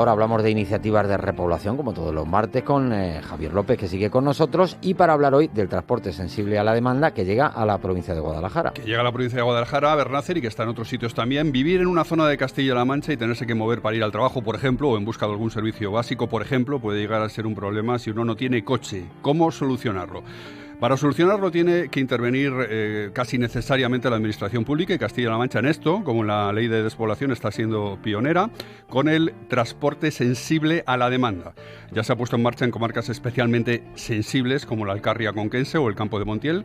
Ahora hablamos de iniciativas de repoblación, como todos los martes, con Javier López, que sigue con nosotros, y para hablar hoy del transporte sensible a la demanda que llega a la provincia de Guadalajara. Que llega a la provincia de Guadalajara, a Bernácer, y que está en otros sitios también. Vivir en una zona de Castilla-La Mancha y tenerse que mover para ir al trabajo, por ejemplo, o en busca de algún servicio básico, por ejemplo, puede llegar a ser un problema si uno no tiene coche. ¿Cómo solucionarlo? Para solucionarlo tiene que intervenir casi necesariamente la Administración Pública, y Castilla-La Mancha en esto, como la Ley de Despoblación está siendo pionera, con el transporte sensible a la demanda. Ya se ha puesto en marcha en comarcas especialmente sensibles como la Alcarria Conquense o el Campo de Montiel.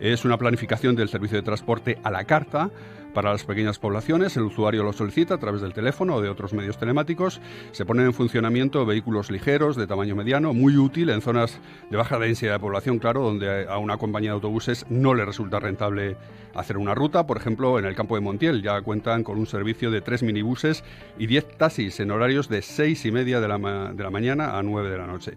Es una planificación del servicio de transporte a la carta. Para las pequeñas poblaciones, el usuario lo solicita a través del teléfono o de otros medios telemáticos. Se ponen en funcionamiento vehículos ligeros de tamaño mediano, muy útil en zonas de baja densidad de población, claro, donde a una compañía de autobuses no le resulta rentable hacer una ruta. Por ejemplo, en el Campo de Montiel ya cuentan con un servicio de 3 minibuses y 10 taxis en horarios de 6:30 de la mañana a 9 de la noche.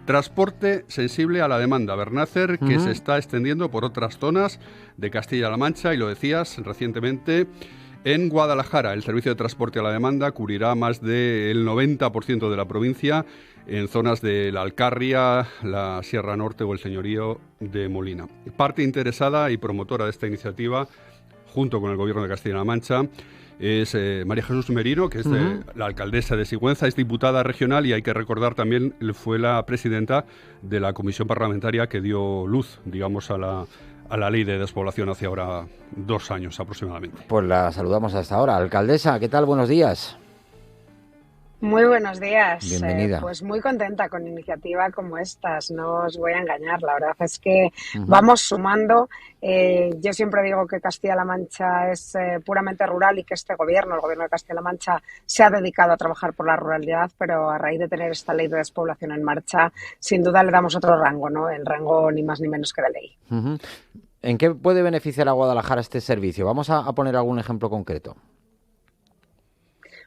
Transporte sensible a la demanda, Bernácer, que se está extendiendo por otras zonas de Castilla-La Mancha, y lo decías recientemente, en Guadalajara. El servicio de transporte a la demanda cubrirá más del 90% de la provincia en zonas de la Alcarria, la Sierra Norte o el Señorío de Molina. Parte interesada y promotora de esta iniciativa, junto con el Gobierno de Castilla-La Mancha, es María Jesús Merino, que es la alcaldesa de Sigüenza, es diputada regional, y hay que recordar también fue la presidenta de la comisión parlamentaria que dio luz, digamos, a la ley de despoblación hace ahora 2 años aproximadamente. Pues la saludamos a esta hora. Alcaldesa, ¿qué tal? Buenos días. Muy buenos días. Bienvenida. Pues muy contenta con iniciativas como estas, no os voy a engañar. La verdad es que vamos sumando. Yo siempre digo que Castilla-La Mancha es puramente rural y que este gobierno, el gobierno de Castilla-La Mancha, se ha dedicado a trabajar por la ruralidad, pero a raíz de tener esta ley de despoblación en marcha, sin duda le damos otro rango, ¿no? El rango ni más ni menos que de ley. ¿En qué puede beneficiar a Guadalajara este servicio? Vamos a poner algún ejemplo concreto.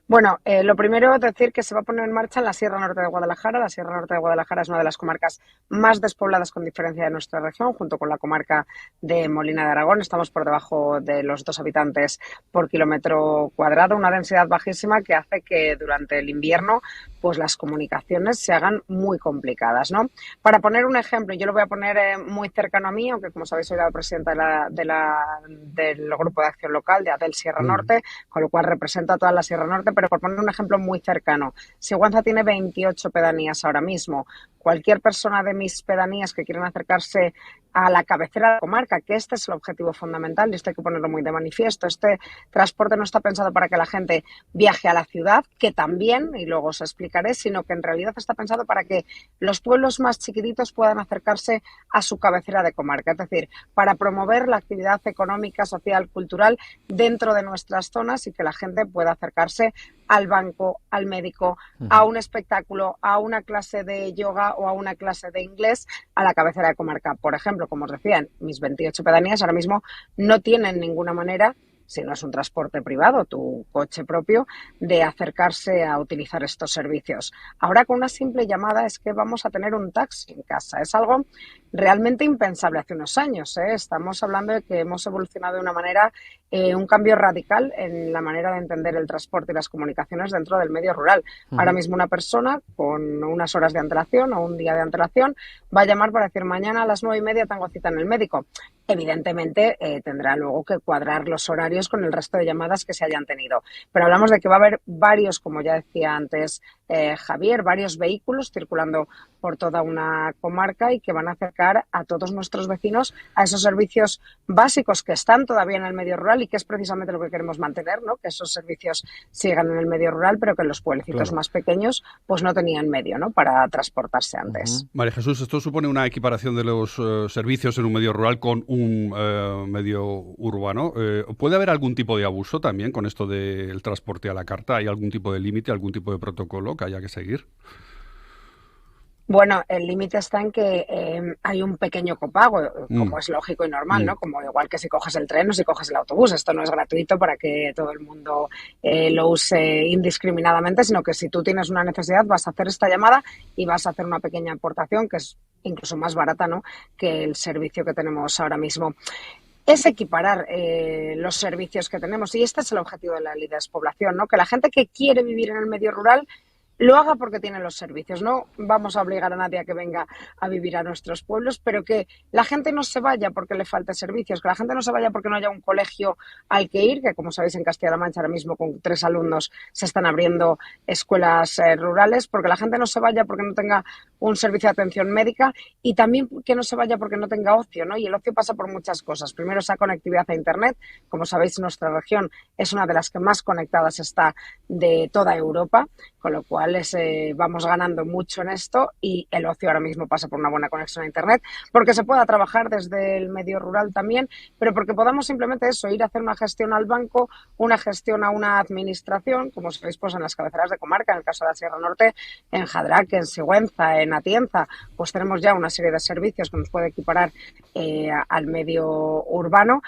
Bueno, lo primero es decir que se va a poner en marcha en la Sierra Norte de Guadalajara. La Sierra Norte de Guadalajara es una de las comarcas más despobladas con diferencia de nuestra región, junto con la comarca de Molina de Aragón. Estamos por debajo de los 2 habitantes por kilómetro cuadrado, una densidad bajísima que hace que durante el invierno pues las comunicaciones se hagan muy complicadas, ¿no? Para poner un ejemplo, yo lo voy a poner muy cercano a mí, aunque como sabéis soy la presidenta del Grupo de Acción Local de ADEL Sierra Norte, con lo cual represento a toda la Sierra Norte, pero por poner un ejemplo muy cercano, Sigüenza tiene 28 pedanías ahora mismo. Cualquier persona de mis pedanías que quieran acercarse a la cabecera de la comarca, que este es el objetivo fundamental y esto hay que ponerlo muy de manifiesto. Este transporte no está pensado para que la gente viaje a la ciudad, que también, y luego os explicaré, sino que en realidad está pensado para que los pueblos más chiquititos puedan acercarse a su cabecera de comarca, es decir, para promover la actividad económica, social, cultural dentro de nuestras zonas y que la gente pueda acercarse al banco, al médico, a un espectáculo, a una clase de yoga o a una clase de inglés a la cabecera de comarca. Por ejemplo, como os decía, mis 28 pedanías ahora mismo no tienen ninguna manera, si no es un transporte privado, tu coche propio, de acercarse a utilizar estos servicios. Ahora con una simple llamada es que vamos a tener un taxi en casa. Es algo realmente impensable hace unos años, ¿eh? Estamos hablando de que hemos evolucionado de una manera, un cambio radical en la manera de entender el transporte y las comunicaciones dentro del medio rural. Ahora mismo una persona con unas horas de antelación o un día de antelación va a llamar para decir mañana a las 9:30 tengo cita en el médico. Evidentemente tendrá luego que cuadrar los horarios con el resto de llamadas que se hayan tenido. Pero hablamos de que va a haber varios, como ya decía antes Javier, varios vehículos circulando por toda una comarca y que van a acercar a todos nuestros vecinos a esos servicios básicos que están todavía en el medio rural y que es precisamente lo que queremos mantener, ¿no? Que esos servicios sigan en el medio rural, pero que los pueblecitos más pequeños pues no tenían medio, ¿no? Para transportarse antes. María Jesús, esto supone una equiparación de los servicios en un medio rural con un medio urbano. ¿Puede haber algún tipo de abuso también con esto del transporte a la carta? ¿Hay algún tipo de límite, algún tipo de protocolo que haya que seguir? Bueno, el límite está en que hay un pequeño copago, como es lógico y normal, ¿no? Como igual que si coges el tren o si coges el autobús. Esto no es gratuito para que todo el mundo lo use indiscriminadamente, sino que si tú tienes una necesidad vas a hacer esta llamada y vas a hacer una pequeña aportación que es incluso más barata, ¿no? Que el servicio que tenemos ahora mismo. Es equiparar los servicios que tenemos y este es el objetivo de la ley de despoblación, ¿no? Que la gente que quiere vivir en el medio rural lo haga porque tiene los servicios. No vamos a obligar a nadie a que venga a vivir a nuestros pueblos, pero que la gente no se vaya porque le falte servicios, que la gente no se vaya porque no haya un colegio al que ir, que como sabéis en Castilla-La Mancha ahora mismo con 3 alumnos se están abriendo escuelas rurales, porque la gente no se vaya porque no tenga un servicio de atención médica y también que no se vaya porque no tenga ocio, ¿no? Y el ocio pasa por muchas cosas. Primero, esa conectividad a Internet. Como sabéis, nuestra región es una de las que más conectadas está de toda Europa, con lo cual vamos ganando mucho en esto y el ocio ahora mismo pasa por una buena conexión a Internet, porque se pueda trabajar desde el medio rural también, pero porque podamos simplemente eso, ir a hacer una gestión al banco, una gestión a una administración, como sabéis, pues en las cabeceras de comarca, en el caso de la Sierra Norte, en Jadraque, en Sigüenza, en Atienza, pues tenemos ya una serie de servicios que nos puede equiparar al medio urbano.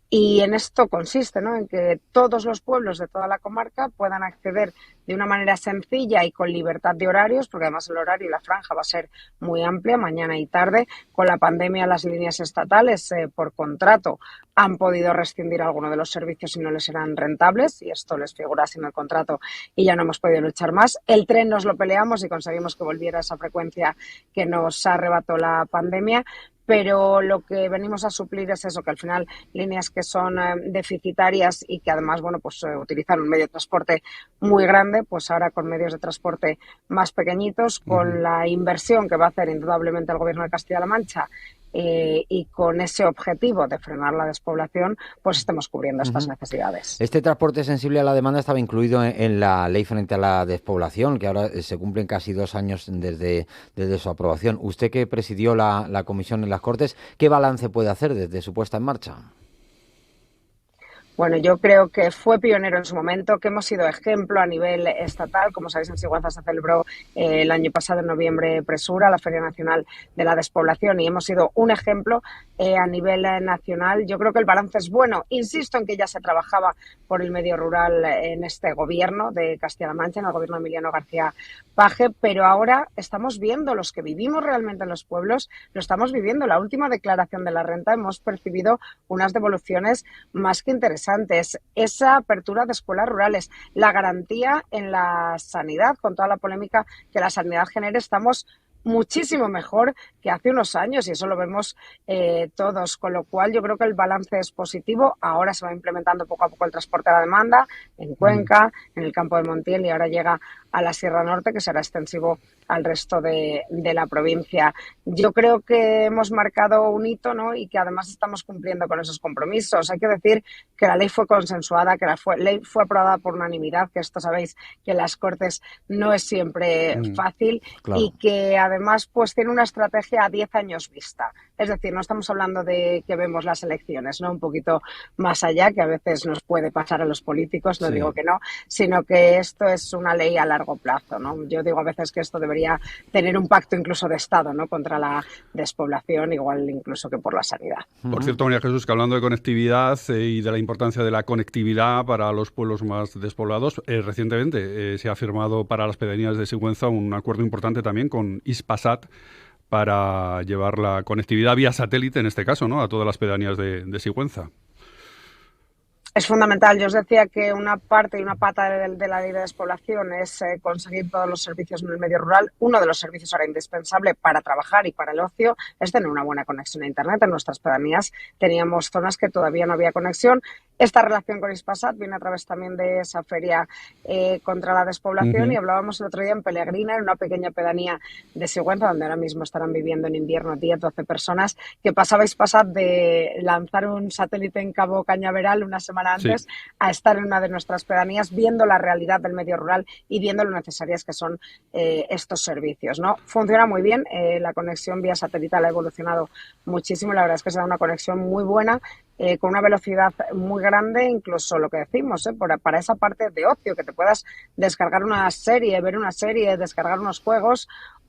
Y en esto consiste, ¿no?, en que todos los pueblos de toda la comarca puedan acceder de una manera sencilla y con libertad de horarios, porque además el horario y la franja va a ser muy amplia, mañana y tarde. Con la pandemia, las líneas estatales por contrato han podido rescindir algunos de los servicios y no les eran rentables, y esto les figura así en el contrato y ya no hemos podido luchar más. El tren nos lo peleamos y conseguimos que volviera a esa frecuencia que nos arrebató la pandemia, pero lo que venimos a suplir es eso, que al final líneas que son deficitarias y que además, bueno, pues utilizan un medio de transporte muy grande, pues ahora con medios de transporte más pequeñitos, con la inversión que va a hacer indudablemente el Gobierno de Castilla-La Mancha y con ese objetivo de frenar la despoblación, pues estemos cubriendo estas necesidades. Este transporte sensible a la demanda estaba incluido en la ley frente a la despoblación, que ahora se cumplen casi 2 años desde su aprobación. Usted, que presidió la comisión en las Cortes, ¿qué balance puede hacer desde su puesta en marcha? Bueno, yo creo que fue pionero en su momento, que hemos sido ejemplo a nivel estatal. Como sabéis, en Sigüenza se celebró el año pasado, en noviembre, Presura, la Feria Nacional de la Despoblación, y hemos sido un ejemplo a nivel nacional. Yo creo que el balance es bueno. Insisto en que ya se trabajaba por el medio rural en este gobierno de Castilla-La Mancha, en el gobierno de Emiliano García Paje, pero ahora estamos viendo, los que vivimos realmente en los pueblos, lo estamos viviendo. La última declaración de la renta hemos percibido unas devoluciones más que interesantes. Esa apertura de escuelas rurales, la garantía en la sanidad, con toda la polémica que la sanidad genere, estamos muchísimo mejor que hace unos años y eso lo vemos todos, con lo cual yo creo que el balance es positivo. Ahora se va implementando poco a poco el transporte a la demanda en Cuenca, en el campo de Montiel, y ahora llega a la Sierra Norte, que será extensivo al resto de la provincia. Yo creo que hemos marcado un hito, ¿no?, y que además estamos cumpliendo con esos compromisos. Hay que decir que la ley fue consensuada, que la ley fue aprobada por unanimidad, que esto sabéis que en las Cortes no es siempre fácil, claro, y que además pues tiene una estrategia a 10 años vista. Es decir, no estamos hablando de que vemos las elecciones, ¿no?, un poquito más allá, que a veces nos puede pasar a los políticos, no digo que no, sino que esto es una ley a largo plazo, ¿no? Yo digo a veces que esto debería tener un pacto incluso de Estado, ¿no?, contra la despoblación, igual incluso que por la sanidad. Por cierto, María Jesús, que hablando de conectividad y de la importancia de la conectividad para los pueblos más despoblados, recientemente se ha firmado para las pedanías de Sigüenza un acuerdo importante también con Hispasat para llevar la conectividad vía satélite, en este caso, ¿no?, a todas las pedanías de Sigüenza. Es fundamental. Yo os decía que una parte y una pata de la ley de despoblación es conseguir todos los servicios en el medio rural. Uno de los servicios ahora indispensable para trabajar y para el ocio es tener una buena conexión a Internet. En nuestras pedanías teníamos zonas que todavía no había conexión. Esta relación con Hispasat viene a través también de esa feria contra la despoblación, y hablábamos el otro día en Pelegrina, en una pequeña pedanía de Sigüenza, donde ahora mismo estarán viviendo en invierno 10-12 personas, que pasaba Hispasat de lanzar un satélite en Cabo Cañaveral una semana antes a estar en una de nuestras pedanías viendo la realidad del medio rural y viendo lo necesarias que son estos servicios, ¿no? Funciona muy bien, la conexión vía satelital ha evolucionado muchísimo, la verdad es que se da una conexión muy buena, con una velocidad muy grande, incluso lo que decimos, para esa parte de ocio, que te puedas descargar una serie, ver una serie, descargar unos juegos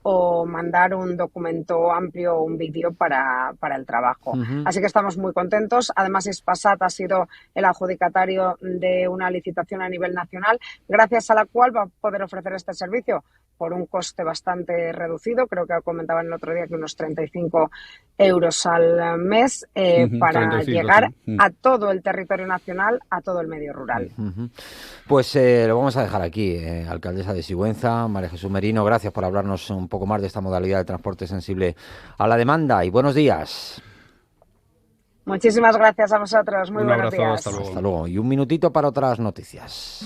o mandar un documento amplio o un vídeo para el trabajo. Así que estamos muy contentos. Además, Hispasat ha sido el adjudicatario de una licitación a nivel nacional, gracias a la cual va a poder ofrecer este servicio por un coste bastante reducido. Creo que comentaban el otro día que unos 35 euros al mes para 35, llegar sí. a todo el territorio nacional, a todo el medio rural. Pues lo vamos a dejar aquí. Alcaldesa de Sigüenza, María Jesús Merino, gracias por hablarnos un poco más de esta modalidad de transporte sensible a la demanda y buenos días. Muchísimas gracias a vosotros. Muy Un buenos abrazo, días. hasta luego. Hasta luego. Y un minutito para otras noticias.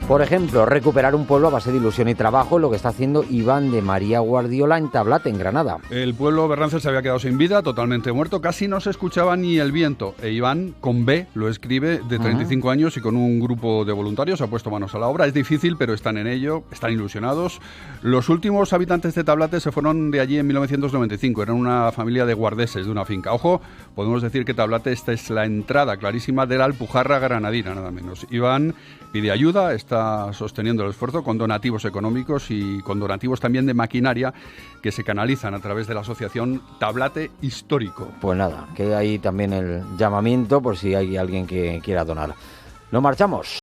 Por ejemplo, recuperar un pueblo a base de ilusión y trabajo, lo que está haciendo Iván de María Guardiola en Tablate, en Granada. El pueblo Berrances se había quedado sin vida, totalmente muerto, casi no se escuchaba ni el viento. E Iván, con B, lo escribe, de 35 años y con un grupo de voluntarios, ha puesto manos a la obra. Es difícil, pero están en ello, están ilusionados. Los últimos habitantes de Tablate se fueron de allí en 1995, eran una familia de guardeses de una finca. Ojo, podemos decir que Tablate, esta es la entrada clarísima de la Alpujarra granadina, nada menos. Iván pide ayuda, está sosteniendo el esfuerzo con donativos económicos y con donativos también de maquinaria que se canalizan a través de la asociación Tablate Histórico. Pues nada, que hay también el llamamiento por si hay alguien que quiera donar. Nos marchamos.